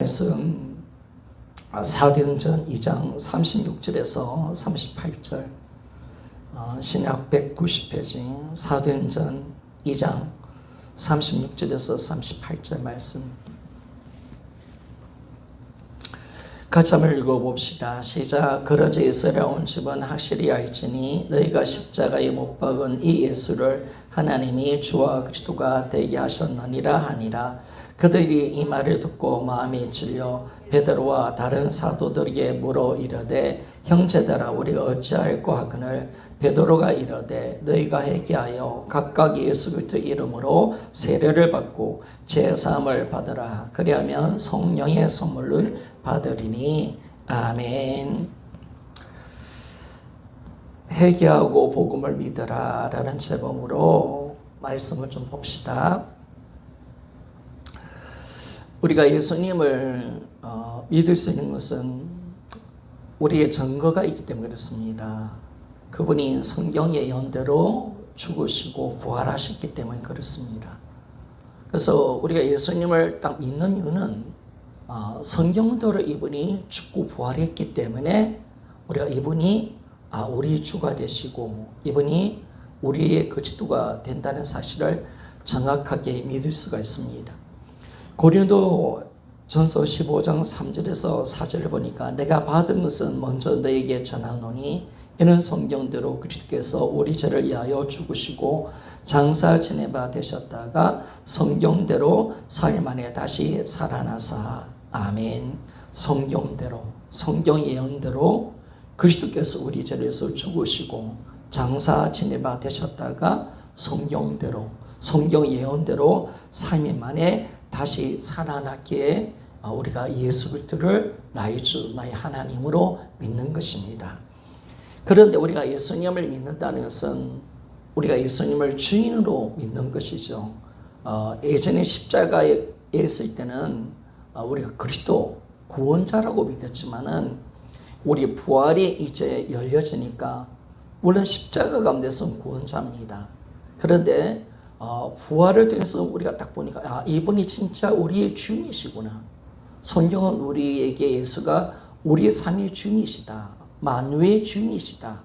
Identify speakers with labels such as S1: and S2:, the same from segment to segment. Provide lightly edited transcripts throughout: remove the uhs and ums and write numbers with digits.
S1: 말씀 사도행전 2장 36절에서 38절, 신약 190페이지 사도행전 2장 36절에서 38절 말씀 같이 한번 읽어봅시다. 시작. 그러자 이스라엘 온 집은 확실히 알지니 너희가 십자가에 못 박은 이 예수를 하나님이 주와 그리스도가 되게 하셨느니라 하니라. 그들이 이 말을 듣고 마음이 찔려 베드로와 다른 사도들에게 물어 이르되 형제들아 우리가 어찌할꼬 하거늘 베드로가 이르되 너희가 회개하여 각각 예수 그리스도 이름으로 세례를 받고 제사함을 받으라. 그리하면 성령의 선물을 받으리니. 아멘. 회개하고 복음을 믿으라 라는 제목으로 말씀을 좀 봅시다. 우리가 예수님을 믿을 수 있는 것은 우리의 증거가 있기 때문에 그렇습니다. 그분이 성경의 예언대로 죽으시고 부활하셨기 때문에 그렇습니다. 그래서 우리가 예수님을 딱 믿는 이유는 성경대로 이분이 죽고 부활했기 때문에 우리가 이분이 우리 주가 되시고 이분이 우리의 그리스도가 된다는 사실을 정확하게 믿을 수가 있습니다. 고린도 전서 15장 3절에서 4절을 보니까 내가 받은 것은 먼저 너에게 전하노니 이는 성경대로 그리스도께서 우리 죄를 위하여 죽으시고 장사 지내바 되셨다가 성경대로 사흘 만에 다시 살아나사. 아멘. 성경대로, 성경 예언대로 그리스도께서 우리 죄를 위해서 죽으시고 장사 지내바 되셨다가 성경대로, 성경 예언대로 3일 만에 다시 살아났기에 우리가 예수 그리스도를 나의 주, 나의 하나님으로 믿는 것입니다. 그런데 우리가 예수님을 믿는다는 것은 우리가 예수님을 주인으로 믿는 것이죠. 예전에 십자가에 있을 때는 우리가 그리스도 구원자라고 믿었지만은 우리 부활이 이제 열려지니까 물론 십자가 가운데서 구원자입니다. 그런데 부활을 통해서 우리가 딱 보니까 이분이 진짜 우리의 주인이시구나. 성경은 우리에게 예수가 우리의 삶의 주인이시다. 만유의 주인이시다.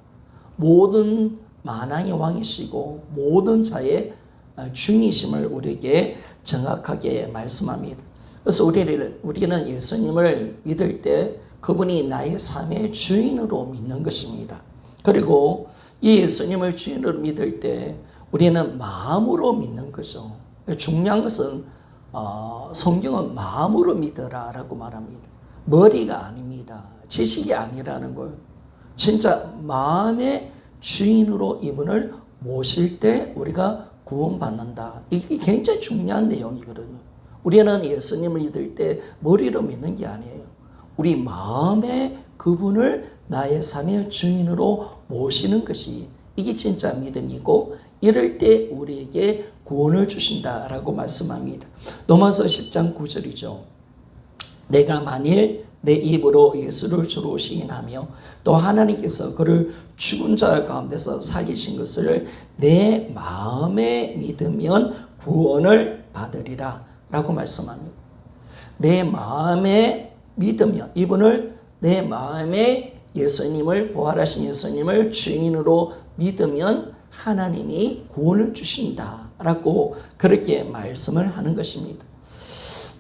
S1: 모든 만왕의 왕이시고 모든 자의 주인이심을 우리에게 정확하게 말씀합니다. 그래서 우리는 예수님을 믿을 때 그분이 나의 삶의 주인으로 믿는 것입니다. 그리고 이 예수님을 주인으로 믿을 때 우리는 마음으로 믿는 거죠. 중요한 것은 성경은 마음으로 믿어라 라고 말합니다. 머리가 아닙니다. 지식이 아니라는 거예요. 진짜 마음의 주인으로 이분을 모실 때 우리가 구원받는다. 이게 굉장히 중요한 내용이거든요. 우리는 예수님을 믿을 때 머리로 믿는 게 아니에요. 우리 마음에 그분을 나의 삶의 주인으로 모시는 것이 이게 진짜 믿음이고 이럴 때 우리에게 구원을 주신다라고 말씀합니다. 로마서 10장 9절이죠. 내가 만일 내 입으로 예수를 주로 시인하며 또 하나님께서 그를 죽은 자 가운데서 살리신 것을 내 마음에 믿으면 구원을 받으리라 라고 말씀합니다. 내 마음에 믿으면 이분을 내 마음에 예수님을 부활하신 예수님을 주인으로 믿으면 하나님이 구원을 주신다라고 그렇게 말씀을 하는 것입니다.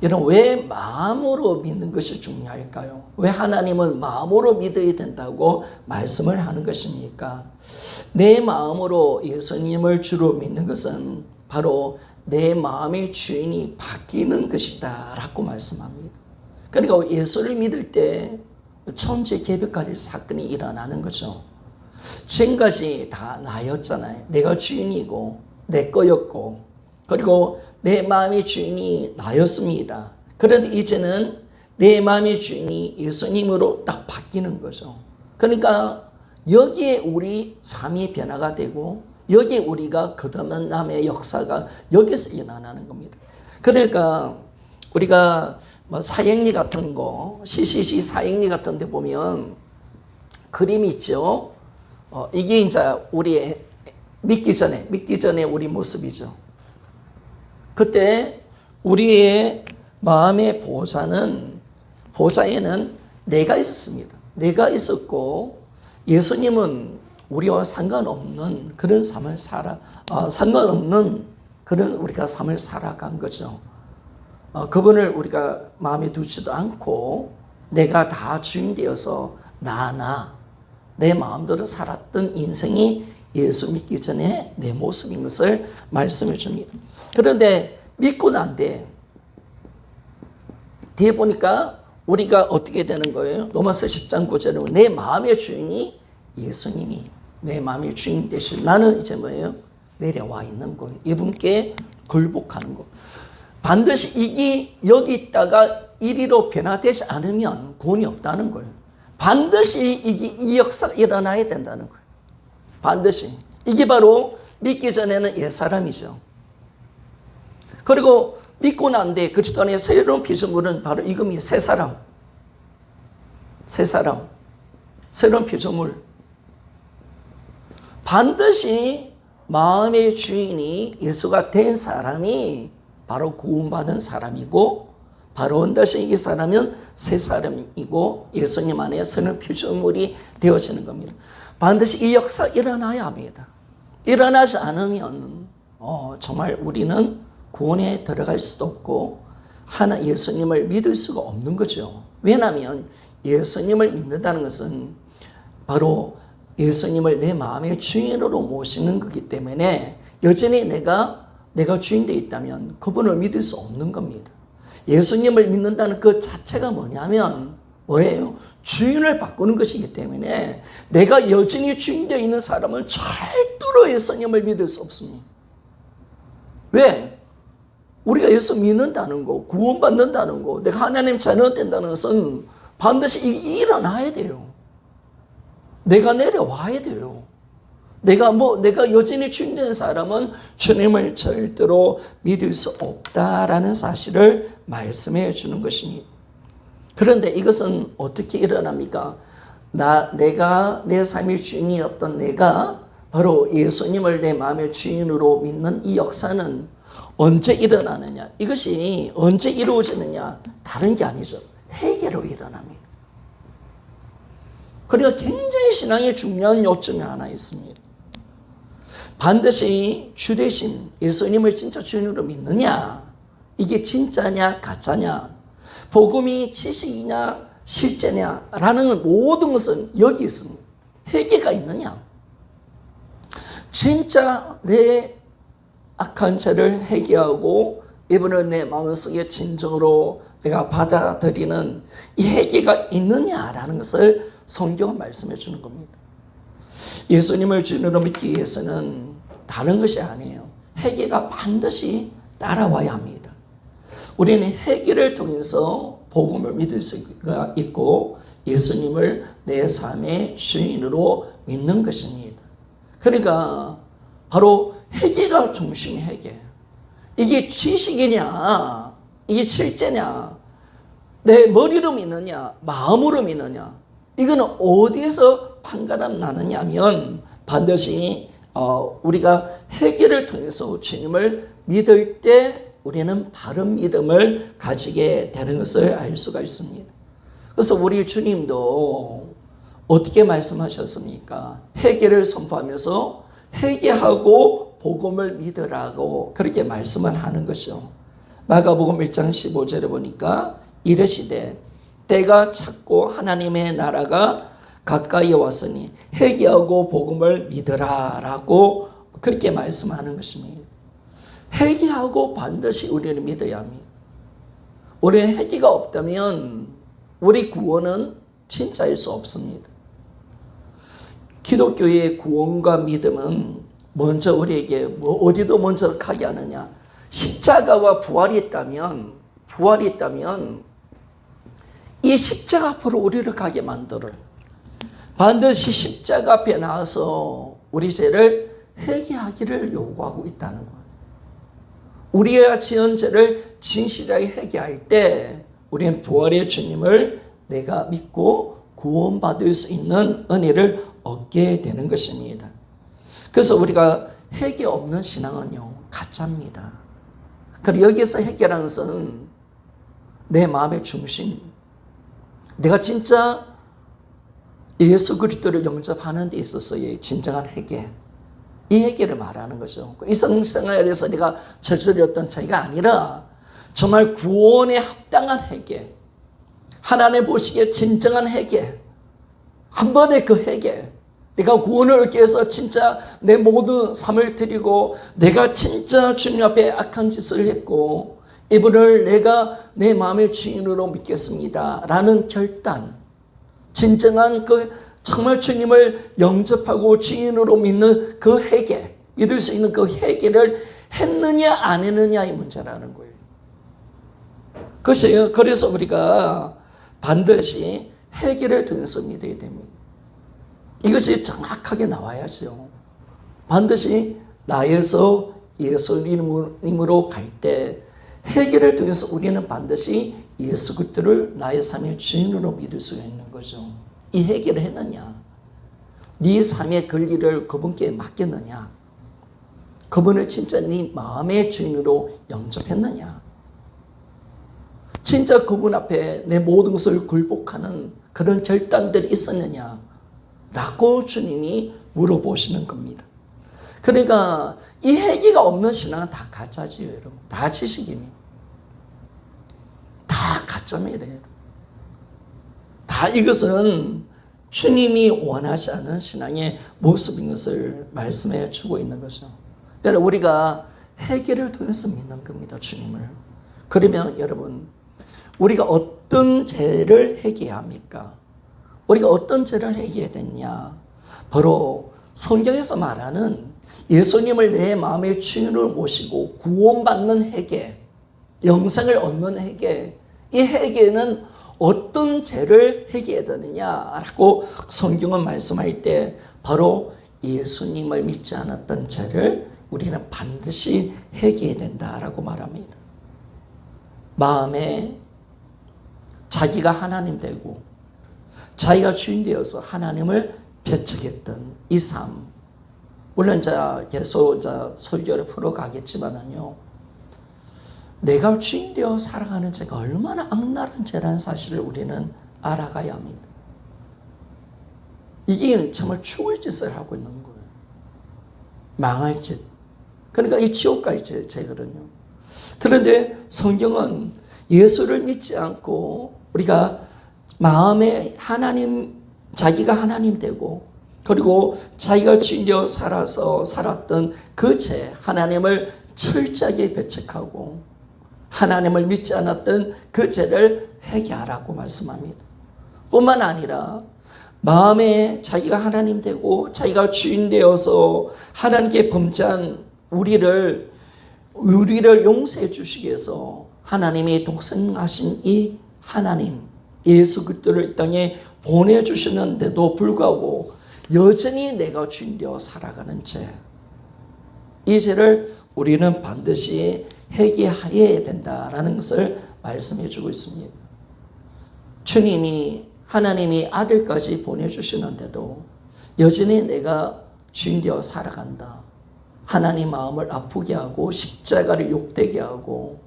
S1: 여러분 왜 마음으로 믿는 것이 중요할까요? 왜 하나님은 마음으로 믿어야 된다고 말씀을 하는 것입니까? 내 마음으로 예수님을 주로 믿는 것은 바로 내 마음의 주인이 바뀌는 것이다 라고 말씀합니다. 그러니까 예수를 믿을 때 천지개벽할 사건이 일어나는 거죠. 지금까지 다 나였잖아요. 내가 주인이고 내 거였고 그리고 내 마음의 주인이 나였습니다. 그런데 이제는 내 마음의 주인이 예수님으로 딱 바뀌는 거죠. 그러니까 여기에 우리 삶의 변화가 되고 여기에 우리가 거듭난 남의 역사가 여기서 일어나는 겁니다. 그러니까 우리가 사행리 같은 거, CCC 사행리 같은 데 보면 그림이 있죠. 이게 이제 우리 믿기 전에 우리 모습이죠. 그때 우리의 마음의 보호자는 보좌에는 내가 있었습니다. 내가 있었고 예수님은 우리와 상관없는 그런 삶을 상관없는 그런 우리가 삶을 살아간 거죠. 그분을 우리가 마음에 두지도 않고 내가 다 주인 되어서 내 마음대로 살았던 인생이 예수 믿기 전에 내 모습인 것을 말씀해 줍니다. 그런데 믿고 난 뒤에 보니까 우리가 어떻게 되는 거예요? 로마서 10장 9절에 내 마음의 주인이 예수님이 내 마음의 주인 되신 나는 이제 뭐예요? 내려와 있는 거예요. 이분께 굴복하는 거. 반드시 여기 있다가 이리로 변화되지 않으면 구원이 없다는 거예요. 반드시 이 역사가 일어나야 된다는 거예요. 반드시. 이게 바로 믿기 전에는 옛사람이죠. 그리고 믿고 난 뒤에 그리스도 안에 새로운 피조물은 바로 이금이 새 사람. 새로운 피조물. 반드시 마음의 주인이 예수가 된 사람이 바로 구원받은 사람이고 바로 언다시 이 사람은 새 사람이고 예수님 안에 새로운 피조물이 되어지는 겁니다. 반드시 이 역사 일어나야 합니다. 일어나지 않으면 정말 우리는 구원에 들어갈 수도 없고 예수님을 믿을 수가 없는 거죠. 왜냐하면 예수님을 믿는다는 것은 바로 예수님을 내 마음의 주인으로 모시는 거기 때문에 여전히 내가 주인 되어 있다면 그분을 믿을 수 없는 겁니다. 예수님을 믿는다는 그 자체가 뭐냐면 뭐예요? 주인을 바꾸는 것이기 때문에 내가 여전히 주인 되어 있는 사람은 절대로 예수님을 믿을 수 없습니다. 왜? 우리가 예수 믿는다는 거, 구원받는다는 거, 내가 하나님 자녀 된다는 것은 반드시 일어나야 돼요. 내가 내려와야 돼요. 내가 여전히 주인 되는 사람은 주님을 절대로 믿을 수 없다라는 사실을 말씀해 주는 것입니다. 그런데 이것은 어떻게 일어납니까? 내가 내 삶의 주인이었던 내가 바로 예수님을 내 마음의 주인으로 믿는 이 역사는 언제 일어나느냐? 이것이 언제 이루어지느냐? 다른 게 아니죠. 회개로 일어납니다. 그러니까 굉장히 신앙의 중요한 요점이 하나 있습니다. 반드시 주 대신 예수님을 진짜 주인으로 믿느냐? 이게 진짜냐 가짜냐? 복음이 지식이냐 실제냐? 라는 모든 것은 여기 있습니다. 회개가 있느냐? 진짜 내 악한 죄를 회개하고 이분을 내 마음속에 진정으로 내가 받아들이는 이 회개가 있느냐라는 것을 성경은 말씀해 주는 겁니다. 예수님을 주인으로 믿기 위해서는 다른 것이 아니에요. 회개가 반드시 따라와야 합니다. 우리는 회개를 통해서 복음을 믿을 수가 있고 예수님을 내 삶의 주인으로 믿는 것입니다. 그러니까 바로 회개가 중심의 회개. 이게 지식이냐, 이게 실제냐, 내 머리로 믿느냐, 마음으로 믿느냐, 이거는 어디에서 판가름 나느냐 하면 반드시 우리가 회개를 통해서 주님을 믿을 때 우리는 바른 믿음을 가지게 되는 것을 알 수가 있습니다. 그래서 우리 주님도 어떻게 말씀하셨습니까? 회개를 선포하면서 회개하고 복음을 믿으라고 그렇게 말씀을 하는 것이죠. 마가복음 1장 15절에 보니까 이르시되 때가 찼고 하나님의 나라가 가까이 왔으니 회개하고 복음을 믿으라라고 그렇게 말씀하는 것입니다. 회개하고 반드시 우리는 믿어야 합니다. 우리는 회개가 없다면 우리 구원은 진짜일 수 없습니다. 기독교의 구원과 믿음은 먼저 우리에게 어디도 먼저 가게 하느냐? 십자가와 부활이 있다면 이 십자가 앞으로 우리를 가게 만들어요. 반드시 십자가 앞에 나와서 우리 죄를 회개하기를 요구하고 있다는 거예요. 우리가 지은 죄를 진실하게 회개할 때 우리는 부활의 주님을 내가 믿고 구원받을 수 있는 은혜를 얻게 되는 것입니다. 그래서 우리가 회개 없는 신앙은요, 가짜입니다. 그리고 여기서 회개라는 것은 내 마음의 중심, 내가 진짜 예수 그리스도를 영접하는 데 있어서의 진정한 회개, 이 회개를 말하는 거죠. 일상생활에서 내가 저질렀던 죄가 아니라 정말 구원에 합당한 회개, 하나님 보시기에 진정한 회개, 한 번의 그 회개, 내가 구원을 얻기 위해서 진짜 내 모든 삶을 드리고 내가 진짜 주님 앞에 악한 짓을 했고 이분을 내가 내 마음의 주인으로 믿겠습니다 라는 결단, 진정한 그 정말 주님을 영접하고 주인으로 믿는 그 회개, 믿을 수 있는 그 회개를 했느냐 안 했느냐의 문제라는 거예요. 그래서 우리가 반드시 회개를 통해서 믿어야 됩니다. 이것이 정확하게 나와야죠. 반드시 나에서 예수님으로 갈 때 회개를 통해서 우리는 반드시 예수 그리스도를 나의 삶의 주인으로 믿을 수 있는 거죠. 이 회개를 했느냐? 네 삶의 권리를 그분께 맡겼느냐? 그분을 진짜 네 마음의 주인으로 영접했느냐? 진짜 그분 앞에 내 모든 것을 굴복하는 그런 결단들이 있었느냐? 라고 주님이 물어보시는 겁니다. 그러니까 이 회개가 없는 신앙은 다 가짜지요, 여러분. 다 지식입니다. 다 가짜입니다. 다 이것은 주님이 원하지 않은 신앙의 모습인 것을 말씀해 주고 있는 거죠. 여러분, 우리가 회개를 통해서 믿는 겁니다, 주님을. 그러면 여러분, 우리가 어떤 죄를 회개해야 합니까? 우리가 어떤 죄를 회개해야 되냐? 바로 성경에서 말하는 예수님을 내 마음의 주인으로 모시고 구원받는 회개, 영생을 얻는 회개, 이 회개는 어떤 죄를 회개해야 되느냐라고 성경은 말씀할 때 바로 예수님을 믿지 않았던 죄를 우리는 반드시 회개해야 된다라고 말합니다. 마음에 자기가 하나님 되고 자기가 주인 되어서 하나님을 배척했던 이 삶. 물론 계속 설교를 풀어가겠지만요. 내가 주인 되어 살아가는 죄가 얼마나 악랄한 죄라는 사실을 우리는 알아가야 합니다. 이게 정말 죽을 짓을 하고 있는 거예요. 망할 짓. 그러니까 이 지옥 갈 죄거든요. 그런데 성경은 예수를 믿지 않고 우리가 마음에 자기가 하나님 되고 그리고 자기가 주인 되어 살았던 그 죄, 하나님을 철저하게 배척하고 하나님을 믿지 않았던 그 죄를 회개하라고 말씀합니다. 뿐만 아니라 마음에 자기가 하나님 되고 자기가 주인 되어서 하나님께 범죄한 우리를 용서해 주시기 위해서 하나님이 독생하신 이 하나님 예수 그리스도를 이 땅에 보내주시는데도 불구하고 여전히 내가 주인 되어 살아가는 죄, 이 죄를 우리는 반드시 회개해야 된다라는 것을 말씀해 주고 있습니다. 하나님이 아들까지 보내주시는데도 여전히 내가 주인 되어 살아간다. 하나님 마음을 아프게 하고 십자가를 욕되게 하고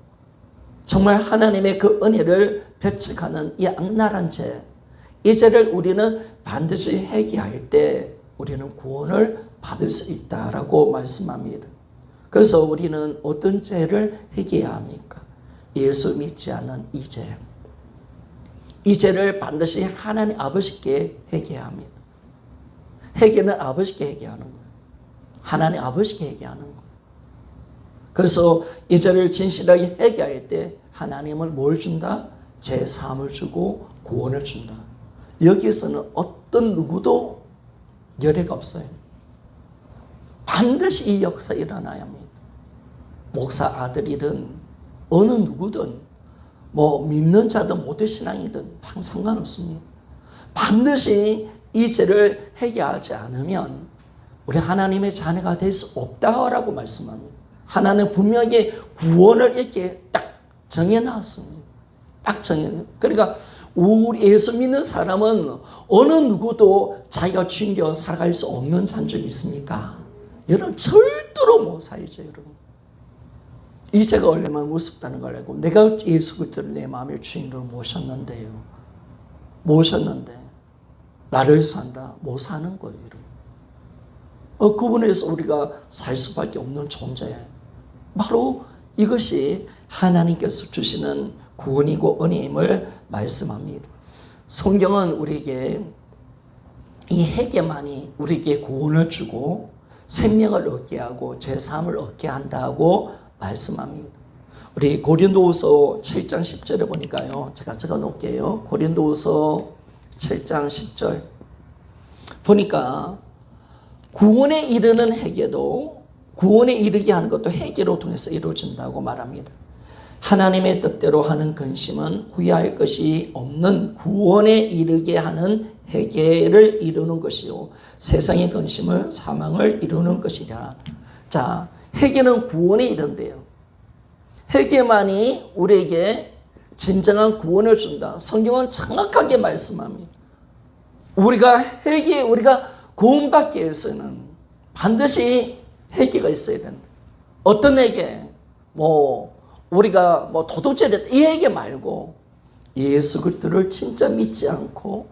S1: 정말 하나님의 그 은혜를 배척하는 이 악랄한 죄, 이 죄를 우리는 반드시 회개할 때 우리는 구원을 받을 수 있다라고 말씀합니다. 그래서 우리는 어떤 죄를 회개해야 합니까? 예수 믿지 않는 이 죄. 이 죄를 반드시 하나님 아버지께 회개해야 합니다. 회개는 아버지께 회개하는 거예요. 하나님 아버지께 회개하는 거예요. 그래서 이 죄를 진실하게 회개할 때 하나님은 뭘 준다? 죄 사함을 주고 구원을 준다. 여기에서는 어떤 누구도 열애가 없어요. 반드시 이 역사 일어나야 합니다. 목사 아들이든 어느 누구든 믿는 자든 모태 신앙이든 상관없습니다. 반드시 이 죄를 회개하지 않으면 우리 하나님의 자녀가 될 수 없다라고 말씀합니다. 하나는 분명하게 구원을 이렇게 딱 정해놨습니다. 딱 그러니까 우리 예수 믿는 사람은 어느 누구도 자기가 주인 되어 살아갈 수 없는 잔점이 있습니까? 여러분 절대로 못 살죠, 여러분. 이 죄가 얼마나 무섭다는 걸 알고 내가 예수 그리스도를 내 마음의 주인으로 모셨는데요. 모셨는데 나를 산다 못 사는 거예요. 그분에서 우리가 살 수밖에 없는 존재예요. 바로 이것이 하나님께서 주시는 구원이고 은혜임을 말씀합니다. 성경은 우리에게 이 회개만이 우리에게 구원을 주고 생명을 얻게 하고 제3을 얻게 한다고 말씀합니다. 우리 고린도후서 7장 10절에 보니까요. 제가 적어 놓을게요. 고린도후서 7장 10절 보니까 구원에 이르는 회개도 구원에 이르게 하는 것도 회개로 통해서 이루어진다고 말합니다. 하나님의 뜻대로 하는 근심은 후회할 것이 없는 구원에 이르게 하는 회개를 이루는 것이요 세상의 근심은 사망을 이루는 것이라. 자, 회개는 구원에 이른대요. 회개만이 우리에게 진정한 구원을 준다. 성경은 정확하게 말씀합니다. 우리가 구원받기 위해서는 반드시 회개가 있어야 된다. 어떤 회개? 우리가 도둑질했다. 이 회개 말고 예수 그리스도를 진짜 믿지 않고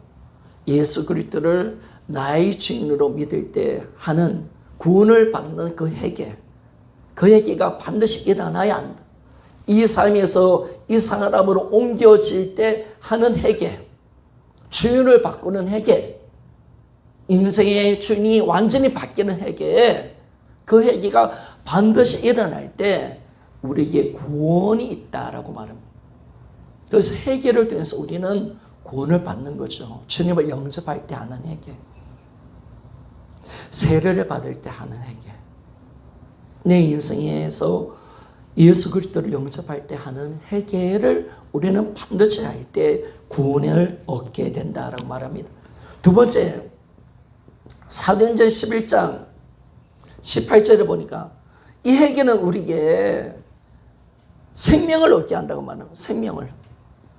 S1: 예수 그리스도를 나의 주인으로 믿을 때 하는 구원을 받는 그 회개. 그 회개가 반드시 일어나야 한다. 이 삶에서 이 사람으로 옮겨질 때 하는 회개. 주인을 바꾸는 회개. 인생의 주인이 완전히 바뀌는 회개. 그 회개가 반드시 일어날 때 우리에게 구원이 있다라고 말합니다. 그래서 회개를 통해서 우리는 구원을 받는 거죠. 주님을 영접할 때 하는 회개. 세례를 받을 때 하는 회개. 내 인생에서 예수 그리스도를 영접할 때 하는 회개를 우리는 반드시 할 때 구원을 얻게 된다라고 말합니다. 두 번째, 사도행전 11장 18절에 보니까 이 회개는 우리에게 생명을 얻게 한다고 말합니다. 생명을.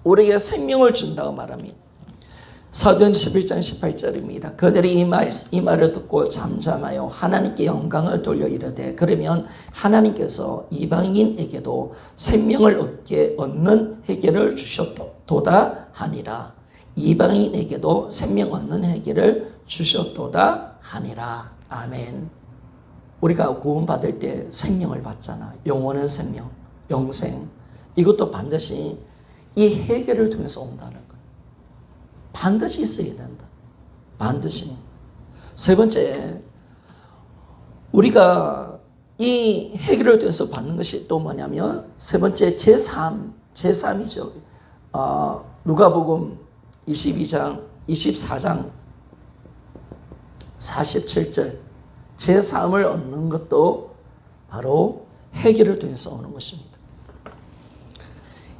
S1: 우리에게 생명을 준다고 말합니다. 사도행전 11장 18절입니다. 그들이 이 말을 듣고 잠잠하여 하나님께 영광을 돌려 이르되 그러면 하나님께서 이방인에게도 생명을 얻는 회개를 주셨도다 하니라. 이방인에게도 생명 얻는 회개를 주셨도다 하니라. 아멘. 우리가 구원받을 때 생명을 받잖아. 영원한 생명, 영생. 이것도 반드시 이 회개를 통해서 온다는 거예요. 반드시 있어야 된다. 반드시. 세 번째, 우리가 이 회개를 통해서 받는 것이 또 뭐냐면 세 번째 제3이죠. 누가복음 24장 47절 제3을 얻는 것도 바로 회개를 통해서 오는 것입니다.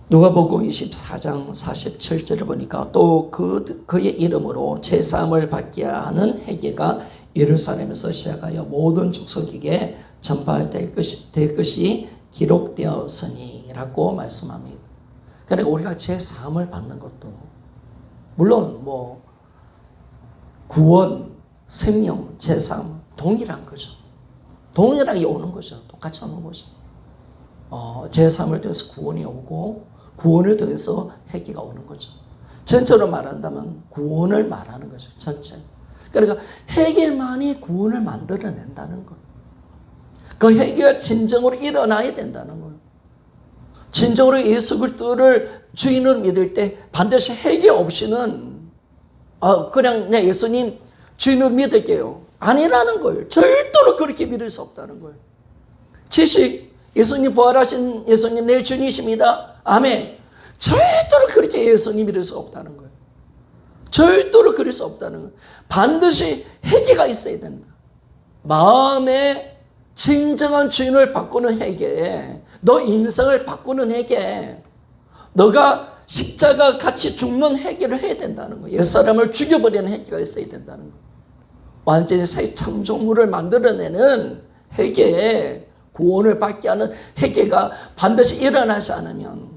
S1: 누가복음 24장 47절을 보니까 또 그의 이름으로 제3을 받게 하는 회개가 예루살렘에서 시작하여 모든 족속에게 전파될 것이 기록되었으니라고 말씀합니다. 그러니까 우리가 제3을 받는 것도 물론 구원, 생명, 제3 동일한 거죠. 동일하게 오는 거죠. 똑같이 오는 거죠. 제3을 통해서 구원이 오고 구원을 통해서 회개가 오는 거죠. 전체로 말한다면 구원을 말하는 거죠. 전체. 그러니까 회개만이 구원을 만들어낸다는 것. 그 회개가 진정으로 일어나야 된다는 거예요. 진정으로 예수 그리스도를 주인으로 믿을 때 반드시 회개 없이는 그냥 내 예수님 주인으로 믿을게요. 아니라는 거예요. 절대로 그렇게 믿을 수 없다는 거예요. 예수님 부활하신 예수님 내 주님이십니다. 아멘. 절대로 그렇게 예수님 믿을 수 없다는 거예요. 절대로 그럴 수 없다는 거예요. 반드시 회개가 있어야 된다. 마음에 진정한 주인을 바꾸는 회개, 너 인생을 바꾸는 회개, 너가 십자가 같이 죽는 회개를 해야 된다는 거예요. 옛사람을 죽여버리는 회개가 있어야 된다는 거예요. 완전히 새 창조물을 만들어내는 회개에 구원을 받게 하는 회개가 반드시 일어나지 않으면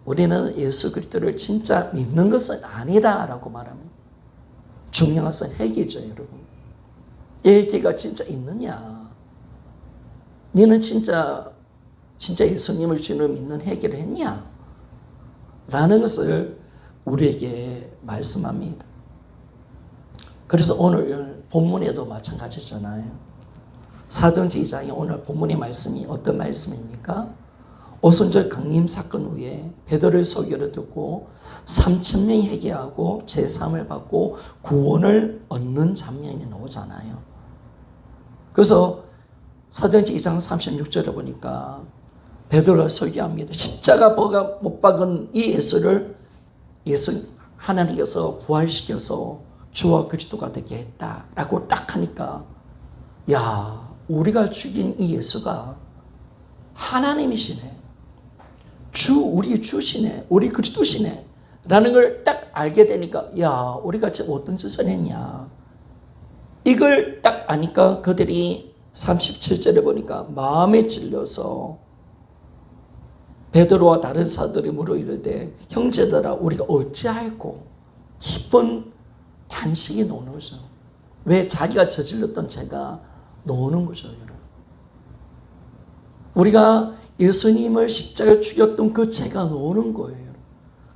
S1: 우리는 예수 그리스도를 진짜 믿는 것은 아니다라고 말합니다. 중요한 것은 회개죠, 여러분. 이 회개가 진짜 있느냐? 너는 진짜 예수님을 주인으로 믿는 회개를 했냐? 라는 것을 우리에게 말씀합니다. 그래서 오늘 본문에도 마찬가지잖아요. 사도행전 2장의 오늘 본문의 말씀이 어떤 말씀입니까? 오순절 강림 사건 후에 베드로의 소개를 듣고 3,000명이 회개하고 제사함을 받고 구원을 얻는 장면이 나오잖아요. 그래서 사도행전 2장 36절에 보니까 베드로가 소개합니다. 십자가 못 박은 이 예수를 하나님께서 부활시켜서 주와 그리스도가 되게 했다라고 딱 하니까, 야, 우리가 죽인 이 예수가 하나님이시네, 우리 주시네, 우리 그리스도시네 라는 걸 딱 알게 되니까, 야, 우리가 지금 어떤 짓을 했냐, 이걸 딱 아니까 그들이 37절에 보니까 마음에 찔려서 베드로와 다른 사도들이 물어 이르되, 형제들아 우리가 어찌할꼬, 깊은 탄식이 나오는 거죠. 왜? 자기가 저질렀던 죄가 나오는 거죠. 우리가 예수님을 십자가에 죽였던 그 죄가 나오는 거예요.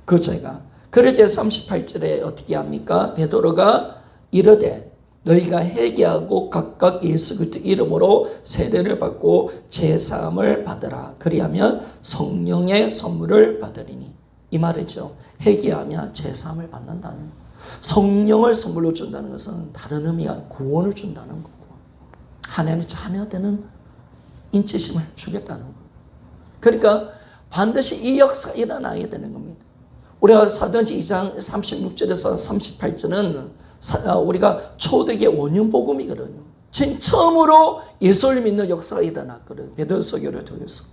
S1: 그 죄가. 그럴 때 38절에 어떻게 합니까? 베드로가 이르되 너희가 회개하고 각각 예수 그리스도 이름으로 세례를 받고 제사함을 받으라. 그리하면 성령의 선물을 받으리니. 이 말이죠. 회개하면 제사함을 받는다는 거예요. 성령을 선물로 준다는 것은 다른 의미가 구원을 준다는 거고, 하나님의 자녀되는 인치심을 주겠다는 거예요. 그러니까 반드시 이 역사가 일어나야 되는 겁니다. 우리가 사도행전 2장 36절에서 38절은 우리가 초대의 원년복음이거든요. 지금 처음으로 예수를 믿는 역사가 일어났거든요. 베드로 소교를 통해서.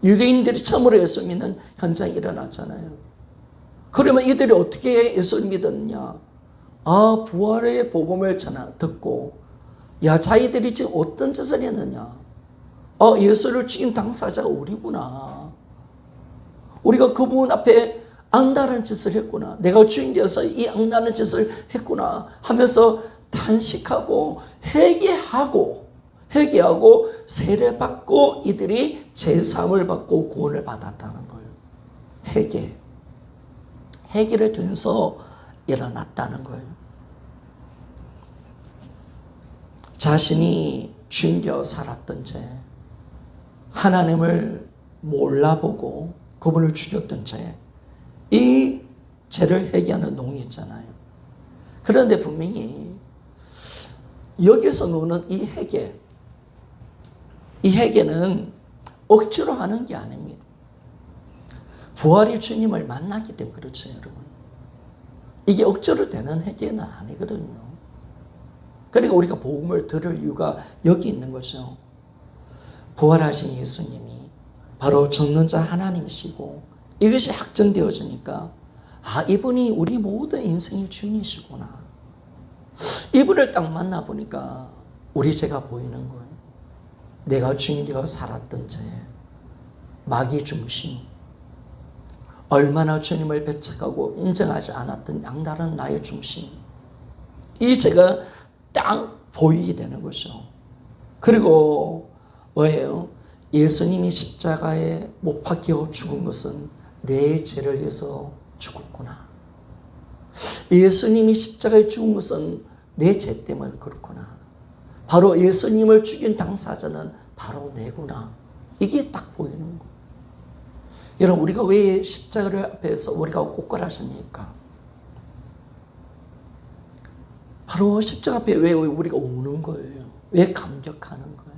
S1: 유대인들이 처음으로 예수 믿는 현장이 일어났잖아요. 그러면 이들이 어떻게 예수를 믿었냐? 아, 부활의 복음을 듣고, 야, 자기들이 지금 어떤 짓을 했느냐? 예수를 죽인 당사자가 우리구나. 우리가 그분 앞에 악랄한 짓을 했구나. 내가 주인 되어서 이 악랄한 짓을 했구나 하면서 탄식하고 회개하고 세례받고 이들이 제사함을 받고 구원을 받았다는 거예요. 회개를 통해서 일어났다는 거예요. 자신이 주인되어 살았던 죄, 하나님을 몰라보고 그분을 죽였던 죄, 이 죄를 회개하는 농이 있잖아요. 그런데 분명히 여기서 노는 이 회개는 억지로 하는 게 아닙니다. 부활의 주님을 만났기 때문에 그렇죠, 여러분. 이게 억지로 되는 회개는 아니거든요. 그러니까 우리가 복음을 들을 이유가 여기 있는 거죠. 부활하신 예수님이 바로 죽는 자 하나님이시고 이것이 확정되어지니까, 아, 이분이 우리 모든 인생의 주인이시구나. 이분을 딱 만나보니까 우리 죄가 보이는 거예요. 내가 주인되어 살았던 죄, 마귀 중심, 얼마나 주님을 배척하고 인정하지 않았던 양다른 나의 중심, 이 죄가 딱 보이게 되는 거죠. 그리고 뭐예요? 예수님이 십자가에 못 박혀 죽은 것은 내 죄를 위해서 죽었구나. 예수님이 십자가에 죽은 것은 내 죄 때문에 그렇구나. 바로 예수님을 죽인 당사자는 바로 내구나. 이게 딱 보이는 거예요. 여러분, 우리가 왜 십자가를 앞에서 우리가 꽃걸하십니까? 바로 십자가 앞에 왜 우리가 오는 거예요? 왜 감격하는 거예요?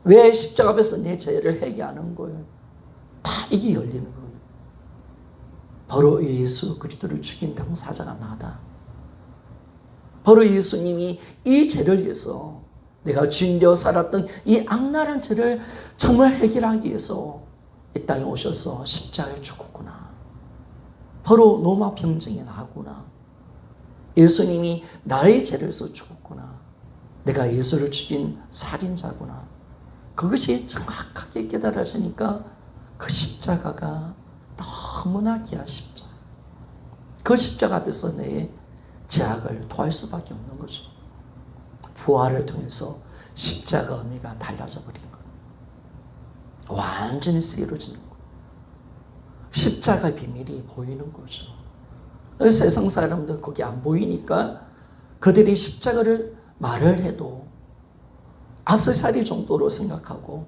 S1: 왜 십자가 앞에서 내 죄를 회개하는 거예요? 다 이게 열리는 거예요. 바로 예수 그리스도를 죽인 당사자가 나다. 바로 예수님이 이 죄를 위해서, 내가 주인되어 살았던 이 악랄한 죄를 정말 해결하기 위해서 이 땅에 오셔서 십자가에 죽었구나. 바로 노마 병증이 나구나. 예수님이 나의 죄를 위해서 죽었구나. 내가 예수를 죽인 살인자구나. 그것이 정확하게 깨달아지니까 그 십자가가 너무나 귀한 십자가. 그 십자가 앞에서 내 죄악을 토할 수밖에 없는 거죠. 부활을 통해서 십자가 의미가 달라져 버린 거예요. 완전히 새로워지는 거예요. 십자가의 비밀이 보이는 거죠. 세상 사람들 거기 안 보이니까 그들이 십자가를 말을 해도 악세사리 정도로 생각하고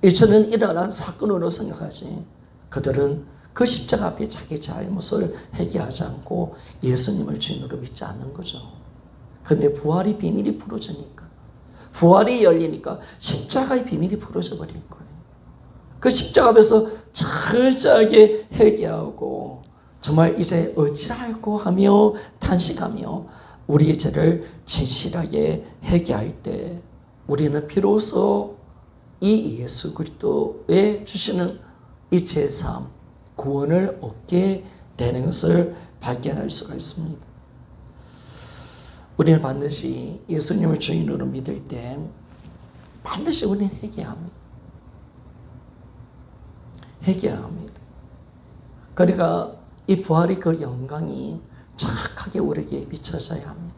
S1: 이전에 일어난 사건으로 생각하지, 그들은 그 십자가 앞에 자기 잘못을 회개하지 않고 예수님을 주인으로 믿지 않는 거죠. 근데 부활의 비밀이 풀어지니까, 부활이 열리니까 십자가의 비밀이 풀어져 버린 거예요. 그 십자가 앞에서 철저하게 회개하고 정말 이제 어찌할꼬 하며 탄식하며 우리의 죄를 진실하게 회개할 때 우리는 비로소 이 예수 그리스도의 주시는 이 제사함, 구원을 얻게 되는 것을 발견할 수가 있습니다. 우리는 반드시 예수님을 주인으로 믿을 때 반드시 우리는 회개합니다. 회개합니다. 그러니까 이 부활의 그 영광이 정확하게 우리에게 비춰져야 합니다.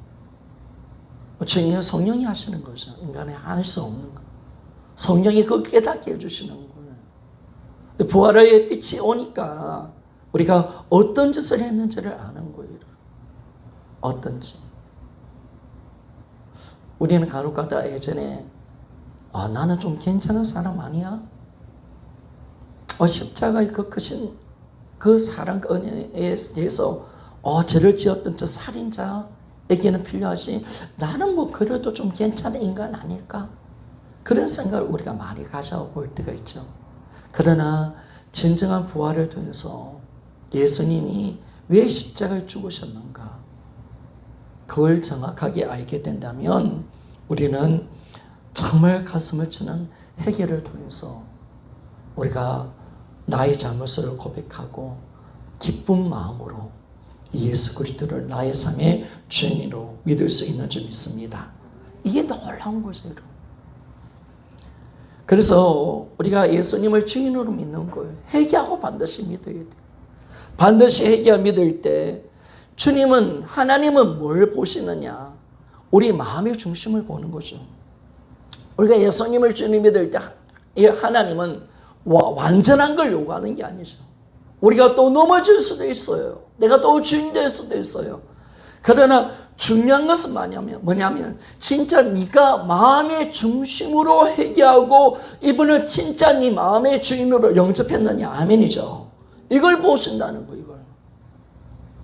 S1: 주님은 성령이 하시는 거죠. 인간이 할 수 없는 거. 성령이 그 깨닫게 해주시는 거예요. 부활의 빛이 오니까 우리가 어떤 짓을 했는지를 아는 거예요. 어떤지. 우리는 간혹가다 예전에 나는 좀 괜찮은 사람 아니야? 십자가의 그 크신 그 사랑 은혜에 대해서 죄를 지었던 저 살인자에게는 필요하지, 나는 뭐 그래도 좀 괜찮은 인간 아닐까? 그런 생각을 우리가 많이 가져볼 때가 있죠. 그러나 진정한 부활을 통해서 예수님이 왜 십자가에 죽으셨는가, 그걸 정확하게 알게 된다면 우리는 정말 가슴을 치는 회개를 통해서 우리가 나의 잘못을 고백하고 기쁜 마음으로 예수 그리스도를 나의 삶의 주인으로 믿을 수 있는 줄 믿습니다. 이게 놀라운 거죠, 여러분. 그래서 우리가 예수님을 주인으로 믿는 거예요. 회개하고 반드시 믿어야 돼요. 반드시 회개하고 믿을 때 주님은, 하나님은 뭘 보시느냐? 우리 마음의 중심을 보는 거죠. 우리가 예수님을 주인 믿을 때 하나님은 완전한 걸 요구하는 게 아니죠. 우리가 또 넘어질 수도 있어요. 내가 또 주인 될 수도 있어요. 그러나 중요한 것은 뭐냐면 진짜 네가 마음의 중심으로 회개하고 이분을 진짜 네 마음의 주인으로 영접했느냐. 아멘이죠. 이걸 보신다는 거예요. 이걸.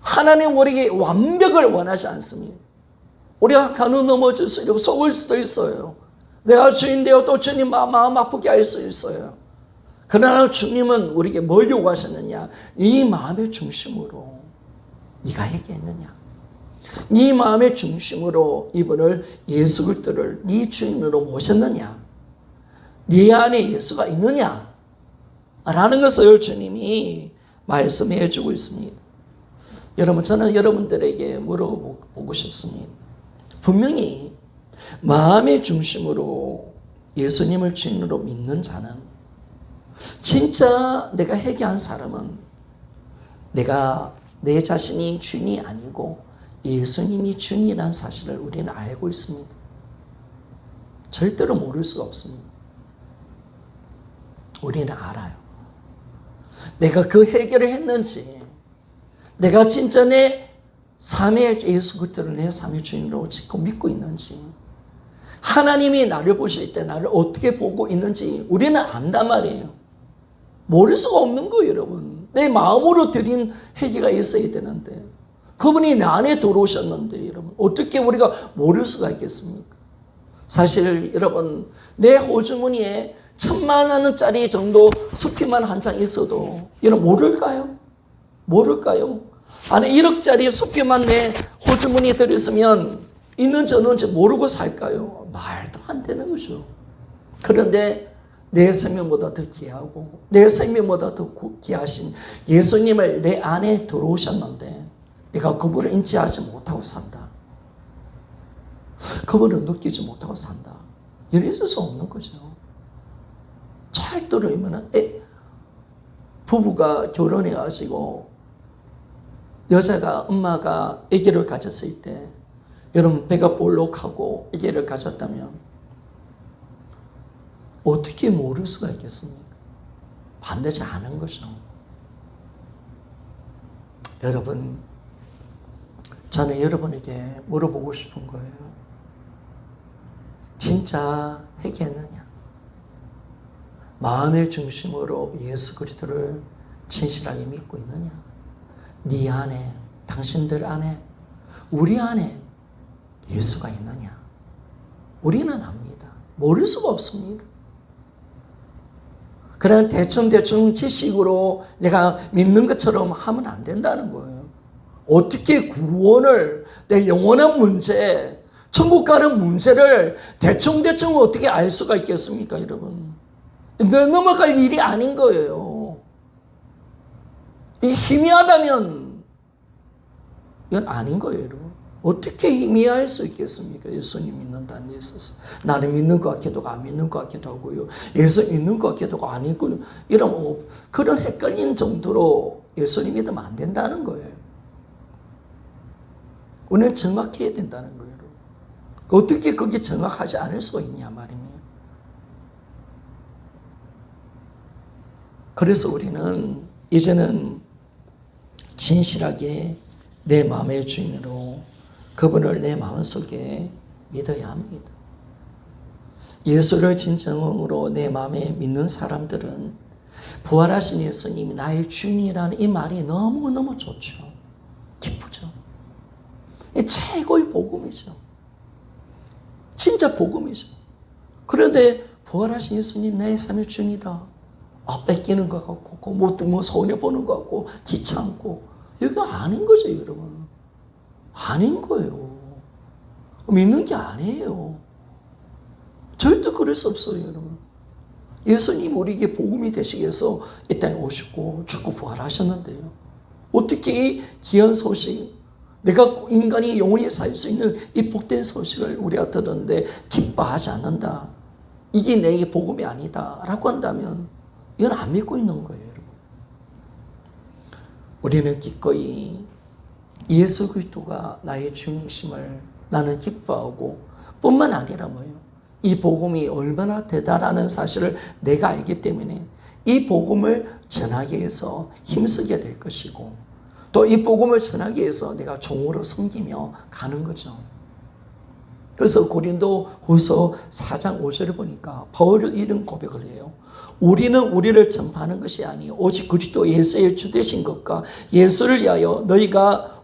S1: 하나님 우리에게 완벽을 원하지 않습니다. 우리가 간혹 넘어질 수 있고 속을 수도 있어요. 내가 주인 되어 또 주님 마음 아프게 할 수 있어요. 그러나 주님은 우리에게 뭘 요구하셨느냐? 네 마음의 중심으로 네가 회개했느냐? 네 마음의 중심으로 이분을 예수 그리스도를 네 주인으로 모셨느냐? 네 안에 예수가 있느냐? 라는 것을 주님이 말씀해 주고 있습니다. 여러분, 저는 여러분들에게 물어보고 싶습니다. 분명히 마음의 중심으로 예수님을 주인으로 믿는 자는, 진짜 내가 회개한 사람은 내가 내 자신이 주인이 아니고 예수님이 주인이라는 사실을 우리는 알고 있습니다. 절대로 모를 수가 없습니다. 우리는 알아요. 내가 그 회개를 했는지, 내가 진짜 내 삶의 예수 그리스도를 내 삶의 주인으로 짓고 믿고 있는지, 하나님이 나를 보실 때 나를 어떻게 보고 있는지 우리는 안단 말이에요. 모를 수가 없는 거예요, 여러분. 내 마음으로 드린 회개가 있어야 되는데, 그분이 내 안에 들어오셨는데, 여러분, 어떻게 우리가 모를 수가 있겠습니까? 사실, 여러분, 내 호주머니에 1,000만 원짜리 정도 수표만 한 장 있어도, 여러분, 모를까요? 모를까요? 안에 1억짜리 수표만 내 호주머니에 들어있으면, 있는지 없는지 모르고 살까요? 말도 안 되는 거죠. 그런데, 내 생명보다 더 귀하고 내 생명보다 더 귀하신 예수님을 내 안에 들어오셨는데 내가 그분을 인지하지 못하고 산다. 그분을 느끼지 못하고 산다. 이럴 수 없는 거죠. 절대로 이면은 부부가 결혼해가지고 여자가 엄마가 아기를 가졌을 때, 여러분 배가 볼록하고 아기를 가졌다면 어떻게 모를 수가 있겠습니까? 반드시 아는 거죠. 여러분, 저는 여러분에게 물어보고 싶은 거예요. 진짜 회개했느냐? 마음의 중심으로 예수 그리스도를 진실하게 믿고 있느냐? 네 안에, 당신들 안에, 우리 안에 예수가 있느냐? 우리는 압니다. 모를 수가 없습니다. 그냥 대충 지식으로 내가 믿는 것처럼 하면 안 된다는 거예요. 어떻게 구원을, 내 영원한 문제, 천국 가는 문제를 대충 어떻게 알 수가 있겠습니까, 여러분? 넘어갈 일이 아닌 거예요. 이 희미하다면 이건 아닌 거예요, 여러분. 어떻게 희미할 수 있겠습니까? 예수님 믿는다는 데 있어서. 나는 믿는 것 같기도 하고 안 믿는 것 같기도 하고요. 예수 믿는 것 같기도 하고 안 믿고 이러면 그런 헷갈리는 정도로 예수님 믿으면 안 된다는 거예요. 우리는 정확해야 된다는 거예요. 여러분. 어떻게 그게 정확하지 않을 수가 있냐 말입니다. 그래서 우리는 이제는 진실하게 내 마음의 주인으로 그분을 내 마음속에 믿어야 합니다. 예수를 진정으로 내 마음에 믿는 사람들은 부활하신 예수님이 나의 주인이라는 이 말이 너무너무 좋죠. 기쁘죠. 최고의 복음이죠. 진짜 복음이죠. 그런데 부활하신 예수님 나의 삶의 주인이다. 뺏기는 것 같고 뭐 손해보는 것 같고 귀찮고 이거 아닌 거죠, 여러분. 아닌 거예요. 믿는 게 아니에요. 절대 그럴 수 없어요, 여러분. 예수님 우리에게 복음이 되시기 위해서 이 땅에 오시고 죽고 부활하셨는데요. 어떻게 이 귀한 소식, 내가 인간이 영원히 살 수 있는 이 복된 소식을 우리가 들었는데 기뻐하지 않는다. 이게 내게 복음이 아니다 라고 한다면 이건 안 믿고 있는 거예요, 여러분. 우리는 기꺼이 예수 그리스도가 나의 주님이심을 나는 기뻐하고 뿐만 아니라 뭐예요? 이 복음이 얼마나 대단하는 사실을 내가 알기 때문에 이 복음을 전하기 위해서 힘쓰게 될 것이고 또 이 복음을 전하기 위해서 내가 종으로 섬기며 가는 거죠. 그래서 고린도 후서 4장 5절을 보니까 바울이 이런 고백을 해요. 우리는 우리를 전파하는 것이 아니요 오직 그리스도 예수의 주 되신 것과 예수를 위하여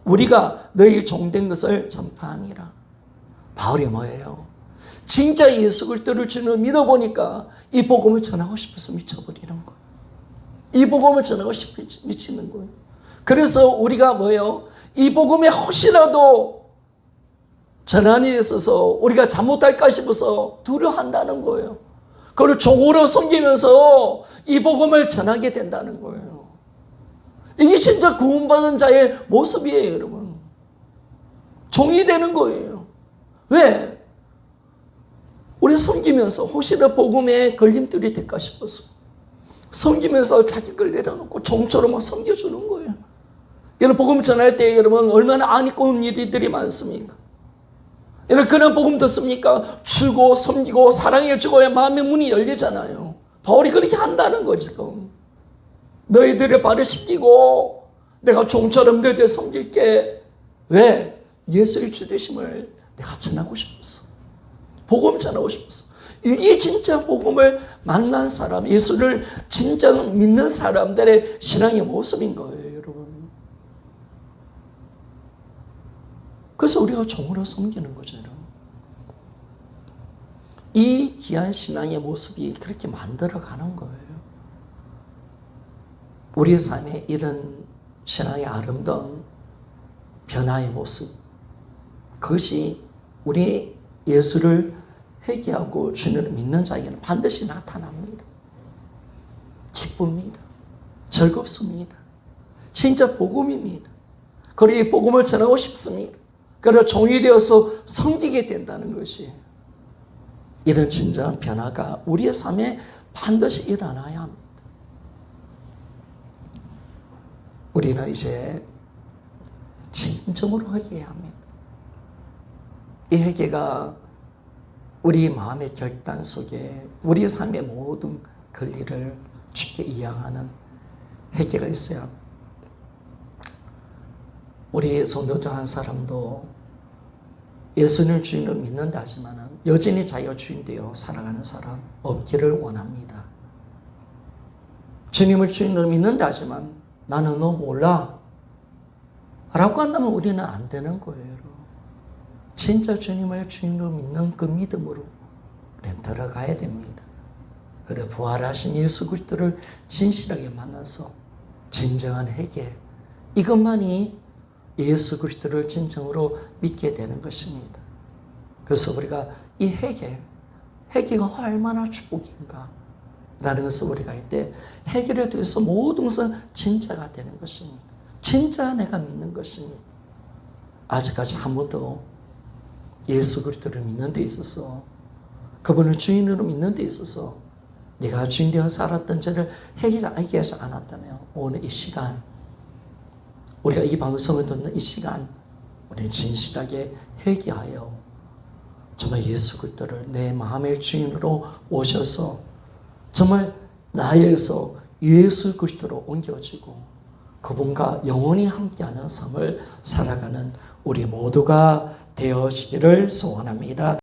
S1: 우리가 너희 종된 것을 전파함이라. 바울이 뭐예요? 진짜 예수 그리스도를 주는 믿어보니까 이 복음을 전하고 싶어서 미쳐버리는 거예요. 이 복음을 전하고 싶어 미치는 거예요. 그래서 우리가 뭐예요? 이 복음에 혹시라도 전환이 있어서 우리가 잘못할까 싶어서 두려워한다는 거예요. 그걸 종으로 섬기면서 이 복음을 전하게 된다는 거예요. 이게 진짜 구원받은 자의 모습이에요, 여러분. 종이 되는 거예요. 왜? 우리 섬기면서 혹시나 복음에 걸림돌이 될까 싶어서 섬기면서 자기 걸 내려놓고 종처럼 섬겨주는 거예요. 여러분 복음 전할 때 여러분 얼마나 안 입고 온 일들이 많습니까? 여러분 그런 복음 듣습니까? 주고 섬기고 사랑해 주고야 마음의 문이 열리잖아요. 바울이 그렇게 한다는 거지 지금. 너희들을 발을 씻기고 내가 종처럼 너희들 섬길게. 왜? 예수의 주 되심을 내가 전하고 싶었어. 복음 전하고 싶었어. 이게 진짜 복음을 만난 사람, 예수를 진짜 믿는 사람들의 신앙의 모습인 거예요, 여러분. 그래서 우리가 종으로 섬기는 거죠, 여러분. 이 귀한 신앙의 모습이 그렇게 만들어가는 거예요. 우리의 삶에 이런 신앙의 아름다운 변화의 모습, 그것이 우리 예수를 회개하고 주님을 믿는 자에게는 반드시 나타납니다. 기쁩니다. 즐겁습니다. 진짜 복음입니다. 그리고 이 복음을 전하고 싶습니다. 그래서 종이 되어서 섬기게 된다는 것이 이런 진정한 변화가 우리의 삶에 반드시 일어나야 합니다. 우리는 이제 진정으로 회개해야 합니다. 이 회개가 우리 마음의 결단 속에 우리의 삶의 모든 권리를 주께 이양하는 회개가 있어야 합니다. 우리 성도들 한 사람도 예수님을 주인으로 믿는다 하지만 여전히 자기가 주인 되어 살아가는 사람 없기를 원합니다. 주님을 주인으로 믿는다 하지만 나는 너 몰라 라고 한다면 우리는 안 되는 거예요. 진짜 주님을 주인으로 믿는 그 믿음으로 우리는 들어가야 됩니다. 그래 부활하신 예수 그리스도를 진실하게 만나서 진정한 회개, 이것만이 예수 그리스도를 진정으로 믿게 되는 것입니다. 그래서 우리가 이 회개가 얼마나 축복인가 라는 것을 우리가 할 때 회개를 통해서 모든 것은 진짜가 되는 것입니다. 진짜 내가 믿는 것입니다. 아직까지 한 번도 예수 그리스도를 믿는 데 있어서, 그분을 주인으로 믿는 데 있어서 내가 주인 되어 살았던 죄를 회개하지 않았다면 오늘 이 시간, 우리가 이 방송을 듣는 이 시간, 우리 진실하게 회개하여 정말 예수 그리스도를 내 마음의 주인으로 오셔서 정말 나에서 예수 그리스도로 옮겨지고 그분과 영원히 함께하는 삶을 살아가는 우리 모두가 되어지기를 소원합니다.